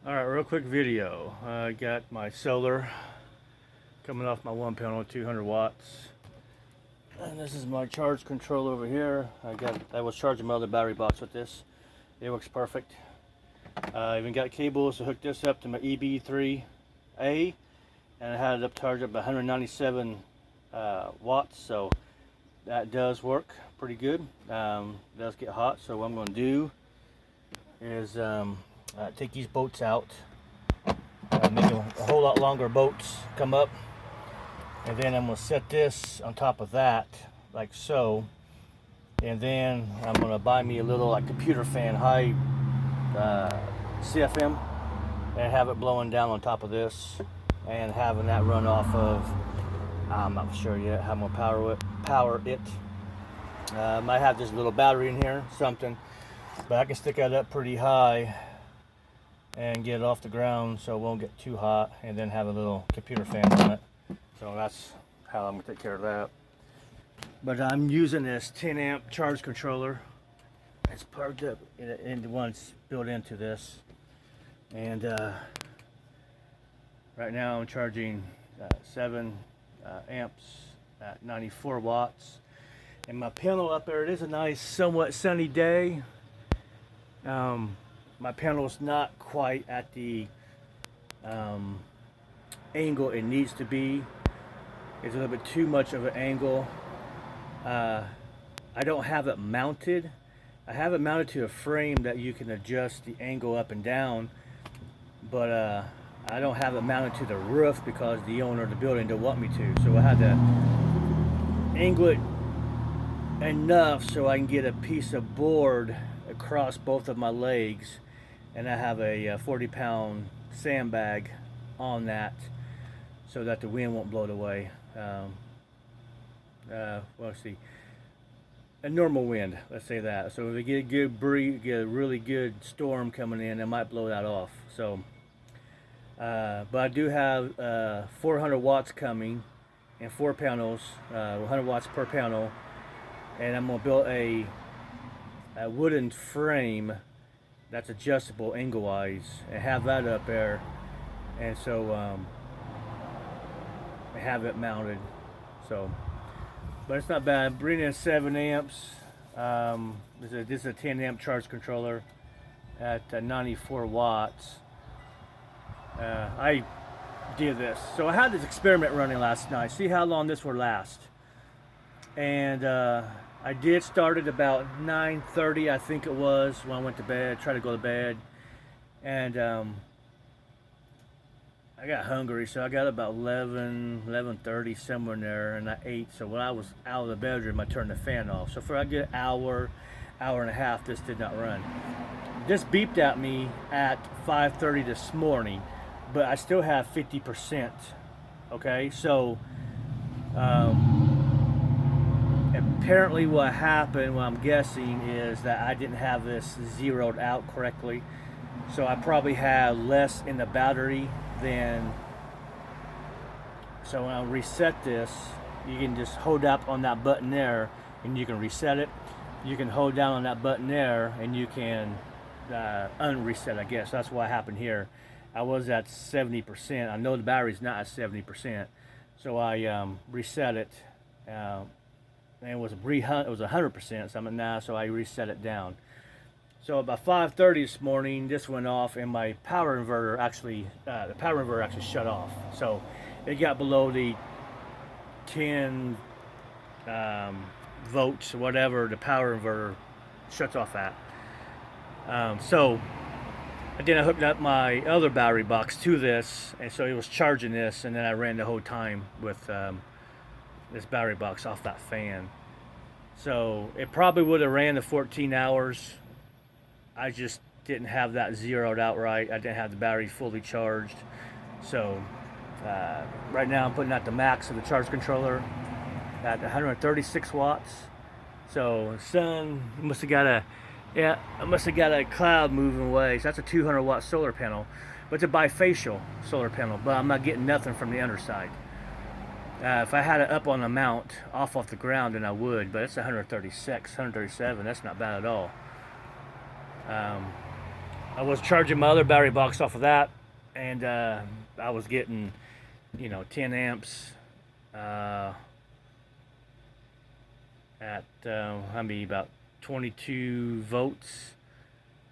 Alright, real quick video. I got my solar coming off my one panel, 200 watts. And this is my charge controller over here. I was charging my other battery box with this. It works perfect. I even got cables to hook this up to my EB3A, and I had it up charged up 197 watts, so that does work pretty good. It does get hot, so what I'm going to do is take these boats out, make a whole lot longer boats come up, and then I'm going to set this on top of that like so, and then I'm going to buy me a little computer fan, high CFM, and have it blowing down on top of this and having that run off of, I'm not sure yet how I'm going to power it. Might have this little battery in here, something, but I can stick that up pretty high and get it off the ground so it won't get too hot, and then have a little computer fan on it. So that's how I'm going to take care of that. But I'm using this 10 amp charge controller. It's plugged up into one's built into this, and right now I'm charging 7 amps at 94 watts. And my panel up there, it is a nice somewhat sunny day. My panel's not quite at the angle it needs to be. It's a little bit too much of an angle. I don't have it mounted. I have it mounted to a frame that you can adjust the angle up and down, but I don't have it mounted to the roof because the owner of the building don't want me to. So I had to angle it enough so I can get a piece of board across both of my legs, and I have a 40-pound sandbag on that so that the wind won't blow it away. Well, let's see, a normal wind, let's say that. So if we get a good breeze, get a really good storm coming in, it might blow that off. So but I do have 400 watts coming and 4 panels, 100 watts per panel, and I'm going to build a wooden frame that's adjustable angle wise and have that up there, and so I have it mounted. So, but it's not bad. Bringing in 7 amps. This is a 10 amp charge controller at 94 watts. I did this. So I had this experiment running last night. See how long this would last. And I did start at about 9:30, I think it was, when I went to bed, tried to go to bed. And I got hungry, so I got about 11:30, somewhere in there, and I ate. So when I was out of the bedroom, I turned the fan off. So for a good hour and a half, this did not run. This beeped at me at 5:30 this morning, but I still have 50%. Okay, so apparently what happened, what I'm guessing, is that I didn't have this zeroed out correctly. So I probably had less in the battery than. So when I reset this, you can just hold up on that button there and you can reset it. You can hold down on that button there and you can unreset, I guess. That's what happened here. I was at 70%. I know the battery's not at 70%. So I reset it. And it was 100%, so I reset it down. So about 5:30 this morning, this went off, and my power inverter actually shut off. So it got below the 10 volts, whatever the power inverter shuts off at. So then I hooked up my other battery box to this, and so it was charging this, and then I ran the whole time with this battery box off that fan. So it probably would have ran the 14 hours. I just didn't have that zeroed out right. I didn't have the battery fully charged. So right now I'm putting out the max of the charge controller at 136 watts. So sun must have got a cloud moving away. So that's a 200 watt solar panel, but it's a bifacial solar panel. But I'm not getting nothing from the underside. If I had it up on a mount off the ground, then I would. But it's 136, 137. That's not bad at all. I was charging my other battery box off of that, and I was getting, 10 amps at about 22 volts.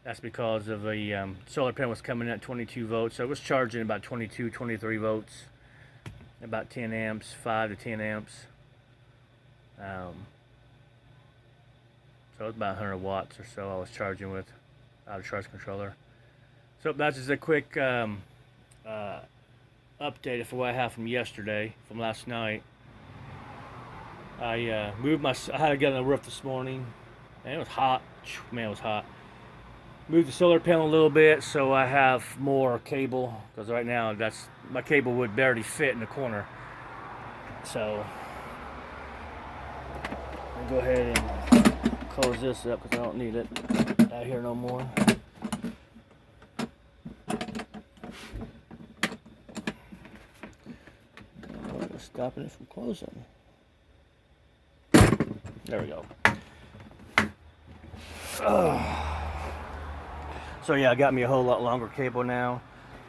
That's because of the solar panel was coming in at 22 volts, so it was charging about 22, 23 volts, about 10 amps, 5 to 10 amps. So it was about 100 watts or so I was charging with out of charge controller. So that's just a quick update of what I have from yesterday, from last night. I had to get on the roof this morning, and it was hot. Man, it was hot. Moved the solar panel a little bit so I have more cable, because right now my cable would barely fit in the corner. So I'll go ahead and close this up because I don't need it out here no more. Stopping it from closing. There we go. So yeah, I got me a whole lot longer cable now.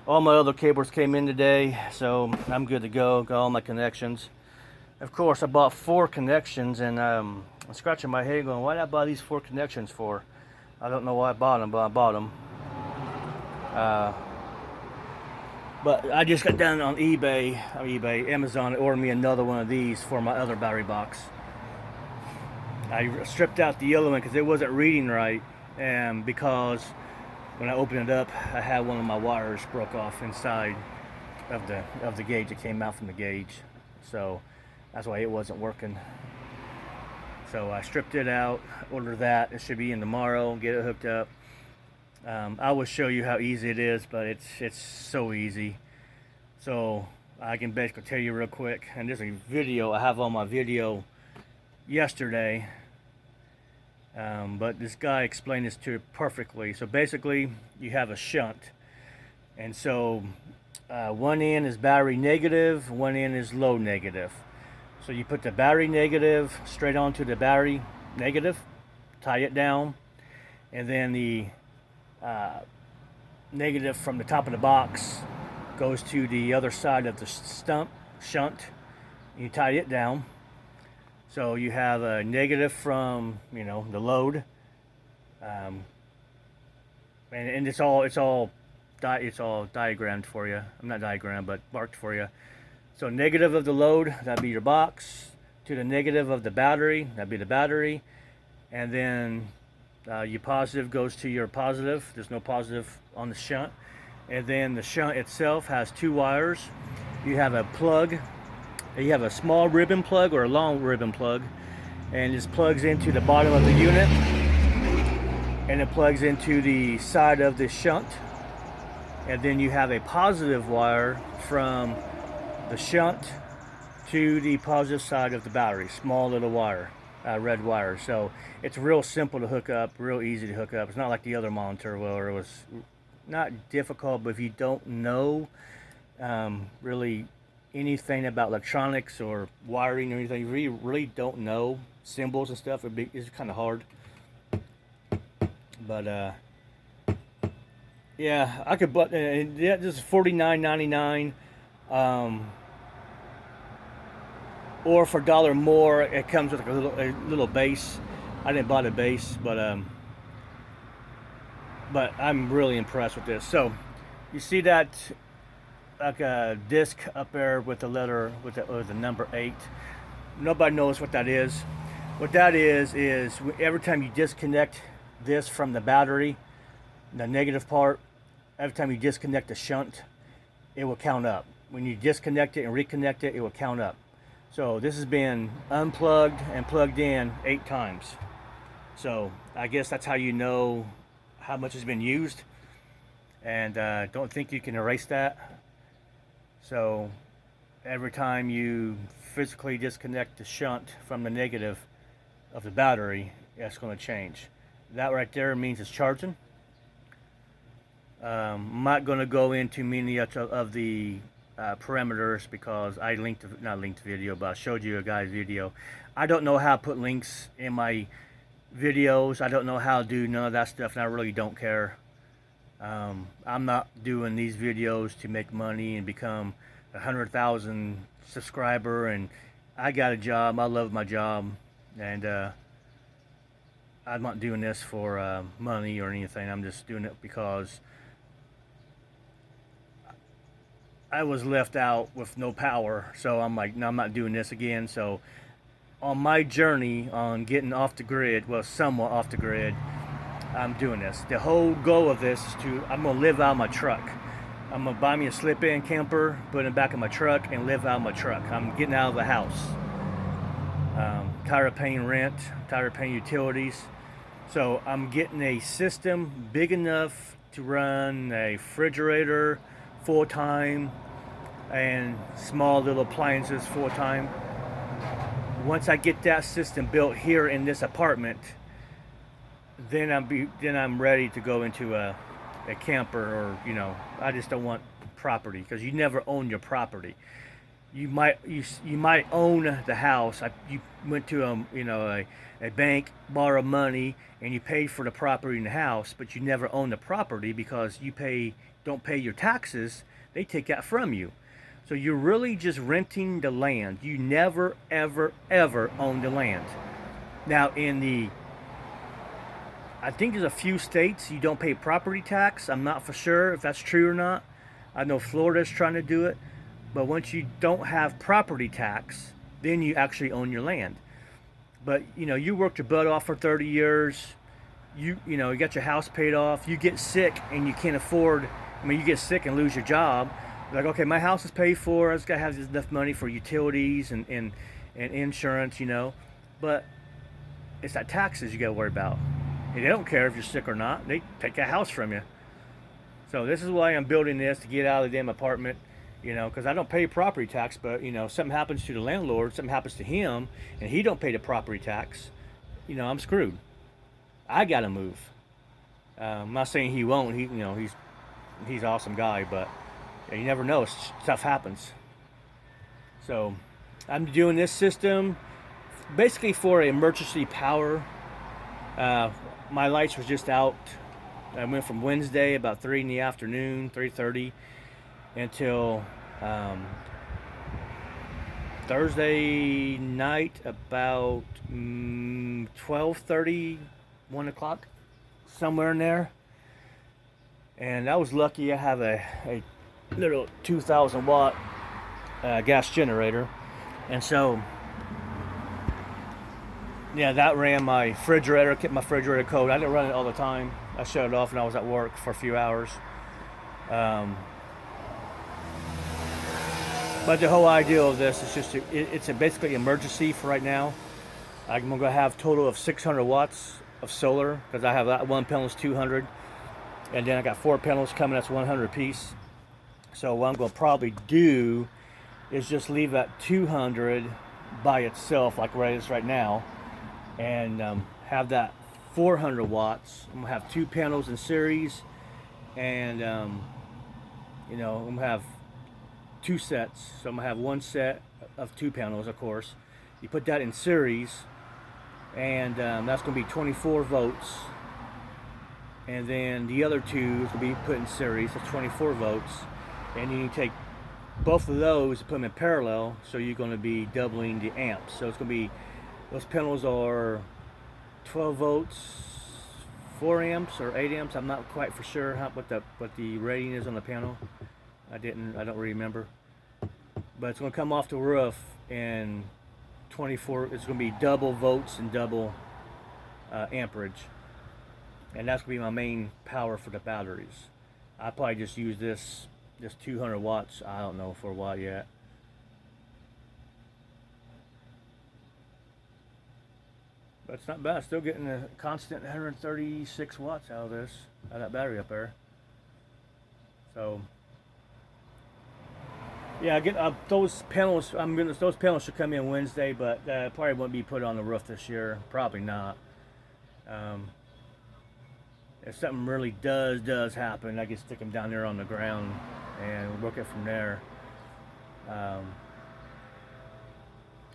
All my other cables came in today, so I'm good to go. Got all my connections. Of course, I bought 4 connections, and I'm scratching my head going, why did I buy these 4 connections for? I don't know why I bought them, but I bought them. But I just got done on Amazon, and ordered me another one of these for my other battery box. I stripped out the yellow one because it wasn't reading right, and because when I opened it up, I had one of my wires broke off inside of the gauge. It came out from the gauge, so that's why it wasn't working. So I stripped it out, ordered that. It should be in tomorrow. Get it hooked up. I will show you how easy it is, but it's so easy. So I can basically tell you real quick, and there's a video I have on my video yesterday, but this guy explained this to you perfectly. So basically, you have a shunt, and so one end is battery negative, one end is low negative. So you put the battery negative straight onto the battery negative, tie it down, and then the negative from the top of the box goes to the other side of the shunt. You tie it down. So you have a negative from the load, and it's all diagrammed for you. I'm not diagrammed, but marked for you. So negative of the load, that'd be your box, to the negative of the battery, that'd be the battery, and then your positive goes to your positive. There's no positive on the shunt, and then the shunt itself has 2 wires. You have a plug. You have a small ribbon plug or a long ribbon plug, and this plugs into the bottom of the unit, and it plugs into the side of the shunt. And then you have a positive wire from the shunt to the positive side of the battery. Small little wire, red wire. So it's real simple to hook up, real easy to hook up. It's not like the other monitor where it was not difficult, but if you don't know really anything about electronics or wiring or anything, you really don't know symbols and stuff, it's kind of hard. But yeah, I could, but yeah, this is $49.99, or for $1 more, it comes with like a little base. I didn't buy the base, but I'm really impressed with this. So you see that like a disc up there with the letter with the number 8. Nobody knows what that is. What that is every time you disconnect this from the battery, the negative part, every time you disconnect the shunt, it will count up. When you disconnect it and reconnect it, it will count up. So this has been unplugged and plugged in 8 times. So I guess that's how you know how much has been used, and don't think you can erase that. So every time you physically disconnect the shunt from the negative of the battery, that's going to change. That right there means it's charging. I'm not going to go into many of the parameters because I not linked the video, but I showed you a guy's video. I don't know how to put links in my videos. I don't know how to do none of that stuff, and I really don't care. I'm not doing these videos to make money and become 100,000 subscriber. And I got a job. I love my job, and I'm not doing this for money or anything. I'm just doing it because I was left out with no power. So I'm like, no, I'm not doing this again. So on my journey on getting off the grid, well, somewhat off the grid, I'm doing this. The whole goal of this is I'm gonna live out of my truck. I'm gonna buy me a slip-in camper, put it back in my truck, and live out of my truck. I'm getting out of the house. Tired of paying rent, tired of paying utilities. So I'm getting a system big enough to run a refrigerator full-time and small little appliances full-time. Once I get that system built here in this apartment, then I'm ready to go into a camper, or I just don't want property, because you never own your property. You might own the house. You went to a bank, borrow money, and you paid for the property in the house, but you never own the property because you don't pay your taxes. They take that from you. So you're really just renting the land. You never, ever, ever own the land. Now I think there's a few states you don't pay property tax. I'm not for sure if that's true or not. I know Florida's trying to do it. But once you don't have property tax, then you actually own your land. But you worked your butt off for 30 years. You got your house paid off. You get sick and you can't afford. You get sick and lose your job. Like, okay, my house is paid for. I just gotta have enough money for utilities and insurance. But it's that taxes you gotta worry about. And they don't care if you're sick or not. They take that house from you. So this is why I'm building this, to get out of the damn apartment. Because I don't pay property tax, but something happens to the landlord, something happens to him, and he don't pay the property tax, I'm screwed. I gotta move. I'm not saying he won't. He's an awesome guy, but you never know. Stuff happens. So I'm doing this system basically for emergency power. My lights was just out. I went from Wednesday about 3 in the afternoon, 3:30, until Thursday night about 12:30, 1 o'clock, somewhere in there. And I was lucky. I have a little 2,000 watt gas generator, and so yeah, that ran my refrigerator, kept my refrigerator cold. I didn't run it all the time. I shut it off when I was at work for a few hours. But the whole idea of this is just it's basically emergency for right now. I'm gonna have a total of 600 watts of solar, because I have that one panel's 200, and then I got 4 panels coming. That's 100 piece. So what I'm gonna probably do is just leave that 200 by itself, like where it is right now, and have that 400 watts. I'm gonna have 2 panels in series, and I'm gonna have 2 sets. So I'm gonna have 1 set of 2 panels, of course. You put that in series, and that's gonna be 24 volts. And then the other 2 is gonna be put in series. That's 24 volts. And then you take both of those and put them in parallel, so you're gonna be doubling the amps. So it's gonna be, those panels are 12 volts, 4 amps or 8 amps. I'm not quite for sure what the rating is on the panel. I don't really remember. But it's gonna come off the roof, and 24. It's gonna be double volts and double amperage, and that's gonna be my main power for the batteries. I probably just use this 200 watts. I don't know for a while yet. But it's not bad. Still getting a constant 136 watts out of that battery up there. So yeah, I get those panels. Those panels should come in Wednesday, but probably won't be put on the roof this year. Probably not. If something really does happen, I can stick them down there on the ground and work it from there.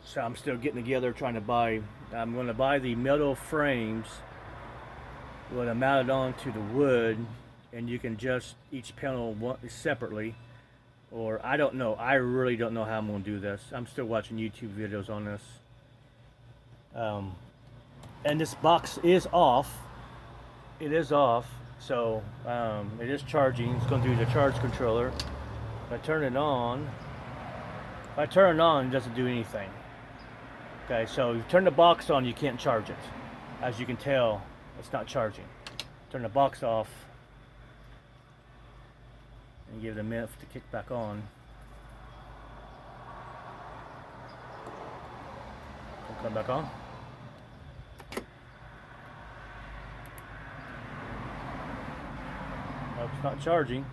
So I'm still getting together, trying to buy. I'm going to buy the metal frames with them mounted onto the wood and you can adjust each panel separately. Or I don't know. I really don't know how I'm going to do this. I'm still watching YouTube videos on this. And this box is off. It is off. So it is charging. It's going to do the charge controller. If I turn it on, it doesn't do anything. Okay, so you turn the box on, you can't charge it. As you can tell, it's not charging. Turn the box off and give it a minute to kick back on. Come back on. Oh, it's not charging.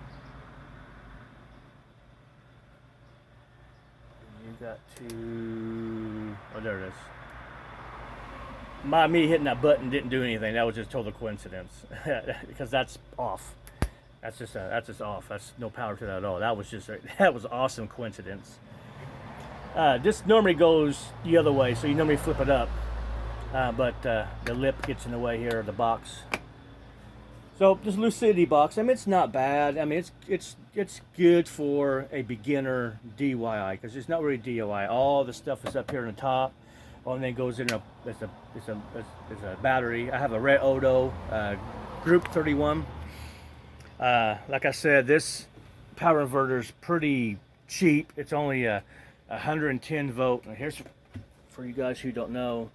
You got to... Oh, there it is. Me hitting that button didn't do anything. That was just total coincidence. Because that's off. That's just off. That's no power to that at all. That was awesome coincidence. This normally goes the other way, so you normally flip it up. But the lip gets in the way here of the box. So this Lucidity box, I mean, it's not bad. I mean, it's good for a beginner DIY because it's not really DIY. All the stuff is up here on the top, and then goes in it's a battery. I have a Red Odo Group 31. Like I said, this power inverter is pretty cheap. It's only a 110 volt. And here's for you guys who don't know.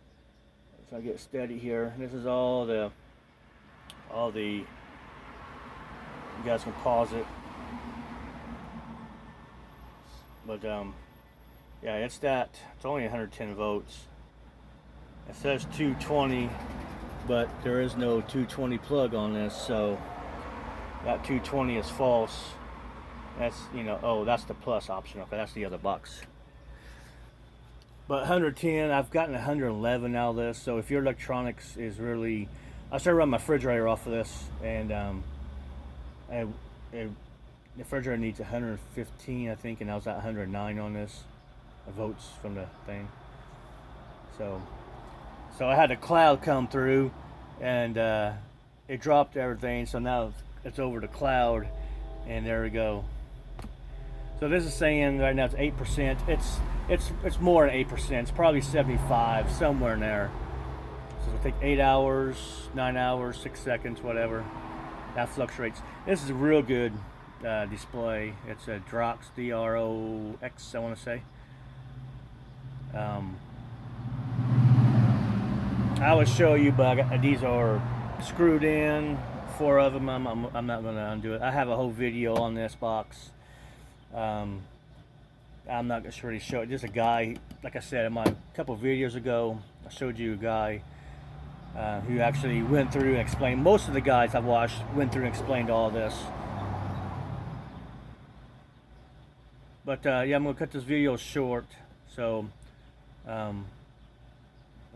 So I get steady here. This is all the. You guys can pause it. But yeah, it's only 110 volts. It says 220, but there is no 220 plug on this, so that 220 is false. That's, oh, that's the plus option. Okay, that's the other box. But 110, I've gotten 111 out of this, so if your electronics is really... I started running my refrigerator off of this, and the refrigerator needs 115, I think, and I was at 109 on this, votes from the thing. So I had a cloud come through, and it dropped everything. So now it's over the cloud, and there we go. So this is saying right now it's 8%. It's more than 8%. It's probably 75, somewhere in there. So it'll take 8 hours, 9 hours, 6 seconds, whatever. That fluctuates. This is a real good display. It's a Drox, D-R-O-X, I want to say. I will show you, but these are screwed in, 4 of them. I'm not going to undo it. I have a whole video on this box. I'm not going to really show it. Just a guy, like I said, in my couple videos ago, I showed you a guy who actually went through and explained. Most of the guys I've watched went through and explained all this. But yeah, I'm going to cut this video short. So the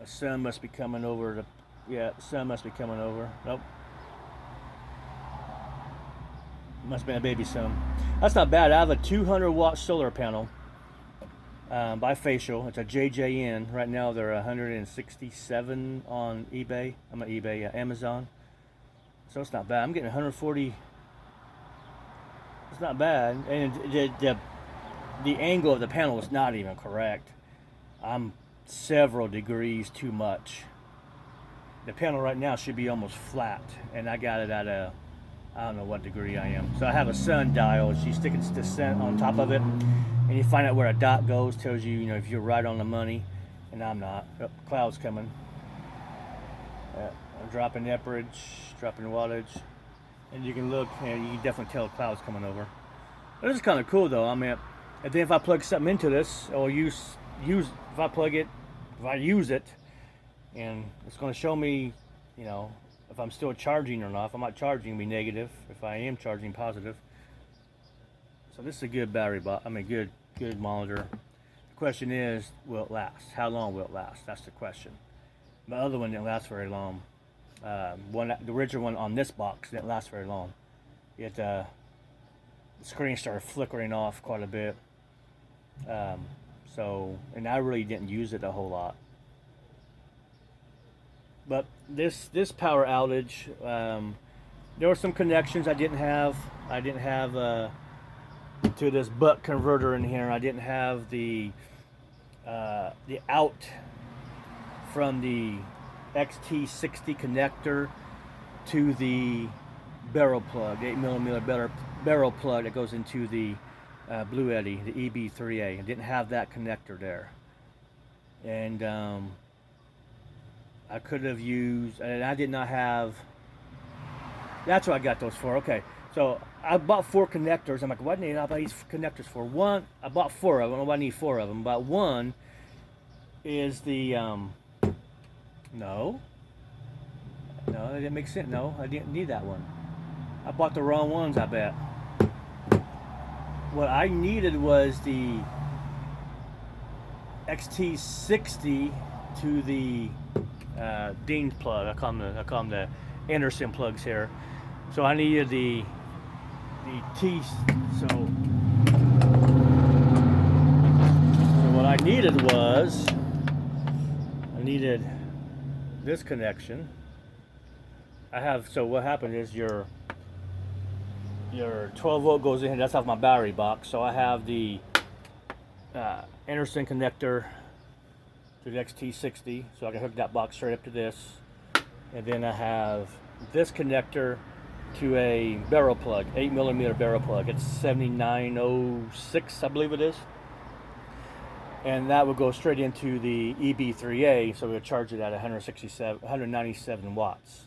sun must be coming over. The sun must be coming over. Nope. Must have been a baby sun. That's not bad. I have a 200 watt solar panel. Bifacial. It's a JJN. Right now they're 167 on eBay. I'm at eBay, Amazon. So it's not bad. I'm getting 140. It's not bad. And the angle of the panel is not even correct. I'm several degrees too much. The panel right now should be almost flat, and I got it at a, I don't know what degree I am. So I have a sundial. She's sticking the sun on top of it, and you find out where a dot goes. Tells you, if you're right on the money, and I'm not. Oh, clouds coming. I'm dropping amperage, dropping wattage, and you can look, and you can definitely tell the clouds coming over. But this is kind of cool, though. I mean, and then if I plug something into this, or use if I plug it, if I use it, and it's going to show me, if I'm still charging or not. If I'm not charging, it'll be negative. If I am charging, positive. So this is a good battery box. I mean, good monitor. The question is, will it last? How long will it last? That's the question. The other one didn't last very long. The original one on this box didn't last very long. The screen started flickering off quite a bit. And I really didn't use it a whole lot. But this power outage, there were some connections I didn't have. I didn't have to this buck converter in here. I didn't have the out from the XT60 connector to the barrel plug, 8mm barrel plug that goes into the Blue Eddy, the EB3A. I didn't have that connector there, and I could have used, and I did not have. That's what I got those for. Okay, so I bought 4 connectors. I'm like, what do I need all these connectors for? One, I bought 4 of them. I don't know why I need 4 of them, but one is the no, that didn't make sense. No, I didn't need that one. I bought the wrong ones, I bet. What I needed was the XT60 to the Dean plug. I call them the Anderson plugs here. So I needed the T. So what I needed was this connection. So what happened is your 12 volt goes in here. That's off my battery box. So I have the Anderson connector to the XT60, so I can hook that box straight up to this. And then I have this connector to a barrel plug, 8mm barrel plug. It's 7906, I believe it is. And that would go straight into the EB3A, so we'll charge it at 197 watts.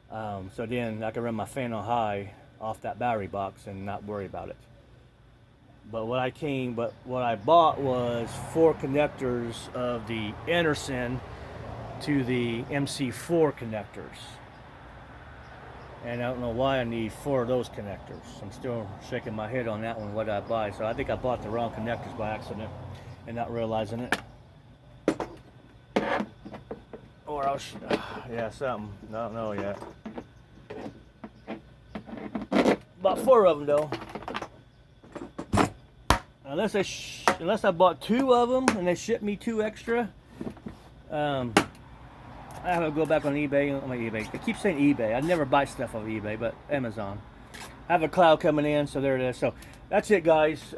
So then I can run my fan on high off that battery box and not worry about it. But what I bought was 4 connectors of the Anderson to the MC4 connectors. And I don't know why I need 4 of those connectors. I'm still shaking my head on that one, what I buy. So I think I bought the wrong connectors by accident and not realizing it. Or else, yeah, something. I don't know yet. Bought 4 of them though. Unless I bought 2 of them and they shipped me 2 extra. I have to go back on eBay. I keep saying eBay. I never buy stuff off eBay, but Amazon. I have a cloud coming in, so there it is. So that's it, guys.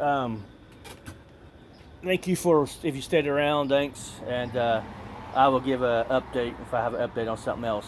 Thank you if you stayed around. Thanks, and I will give an update if I have an update on something else.